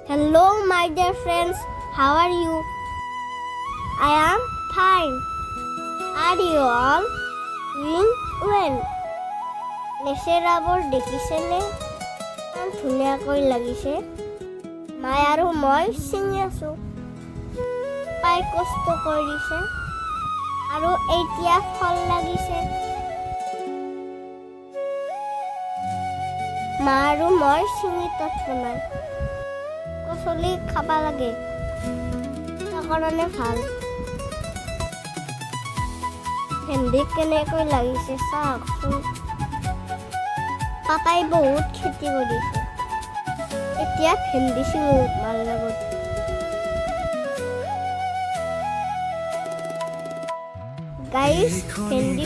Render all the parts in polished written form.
Hello, my dear friends. How are you? I am fine. Are you all doing well? নেচেৰাবোৰ দেখিছেনে? ইমান ধুনীয়াকৈ লাগিছে। মাই আৰু মই ছিঙি আছোঁ। পাই কষ্ট কৰিছে আৰু এতিয়া ফল লাগিছে। মা আৰু মই ছিঙি তাত বনাই পাচলি খাব লাগে, তাৰ কাৰণে ভাল। ভেন্দি কেনেকৈ লাগিছে চাওকচোন। পাপাই বহুত খেতি কৰিছে, এতিয়া ভেন্দি ছিঙো মাৰ লগত। গাইছ, ভেন্দি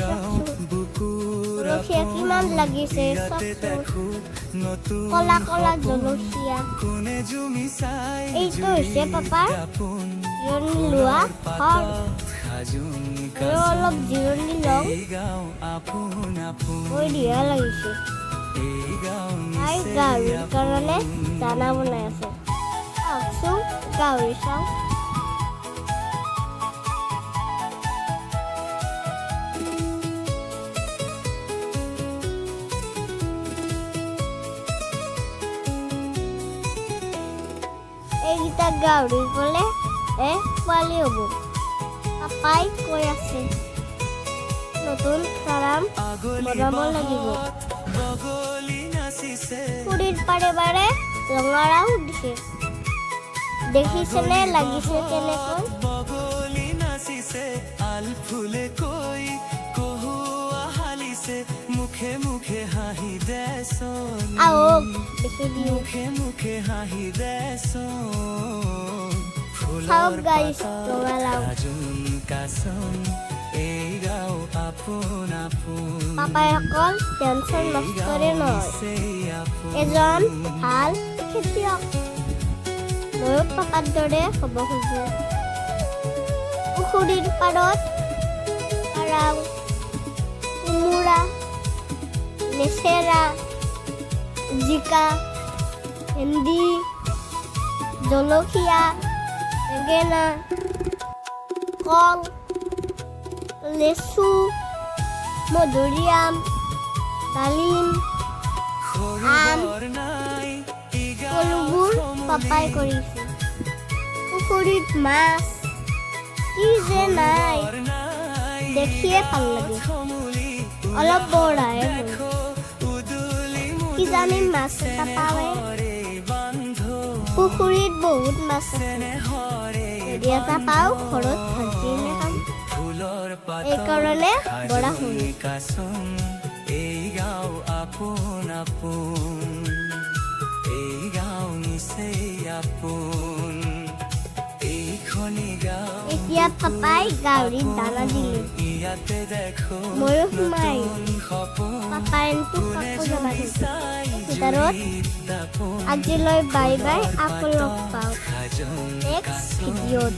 জলকীয়া কিমান লাগিছে চাওকচোন। কলা কলা জলকীয়া। এইটো হৈছে পাপাৰ জিৰণি লোৱা ঘৰ। আৰু অলপ জিৰণি লওঁ। বঢ়িয়া লাগিছে। তাই গাহৰিৰ কাৰণে দানা বনাই আছে। চাওকচোন গাহৰি চাওঁ। এইকেইটা গাহৰি গ'লে পোৱালি হ'ব। পাপাই কৈ আছে নতুন ফাৰ্ম বনাব লাগিব। পুৰীৰ পাৰে পাৰে ৰঙালাও দিছে। দেখিছেনে লাগিছে কেনেকৈ? মুখে মুখে হাঁহি দেচোন, আহক দেখি দিওঁ। মুখে মুখে হাঁহি দেচোন, চাওক গাইছ ৰঙালাও। এই গাঁও আপোন আপোন। পাপাই অকল টেনচন নষ্টৰে নহয়, এজন ভাল খেতিয়ক। ময়ো পাপাৰ দৰে হ'ব খোজো। পুখুৰীৰ পাৰত পাৰাও, কোমোৰা, নেচেৰা, জিকা, ভেন্দি, জলকীয়া, বেঙেনা, কল, লেচু, মধুৰিআম, ডালিম, আম, সকলোবোৰ পাপাই কৰিছে। পুখুৰীত মাছ কি যে নাই, দেখিয়ে ভাল লাগে। অলপ বঢ়াই কিজানি মাছ এটা পাৱে। পুখুৰীত বহুত মাছ আছে। যদি এটা পাওঁ ঘৰত ভাজি খাম। এইকাৰণে বৰা শুনো। এই গাঁও আপোন আপোন, এই গাঁও নিচেই আপোন, এইখনি গাঁও। এতিয়া পাপাই গাহৰিত দানা দিলে। ইয়াতে দেখো ময়ো সোমাই পাপাই কাকো যাবা ভিতৰত। আজিলৈ বাই বাই, আকৌ লগ পাওঁ নেক্সট ভিডিঅ'ত।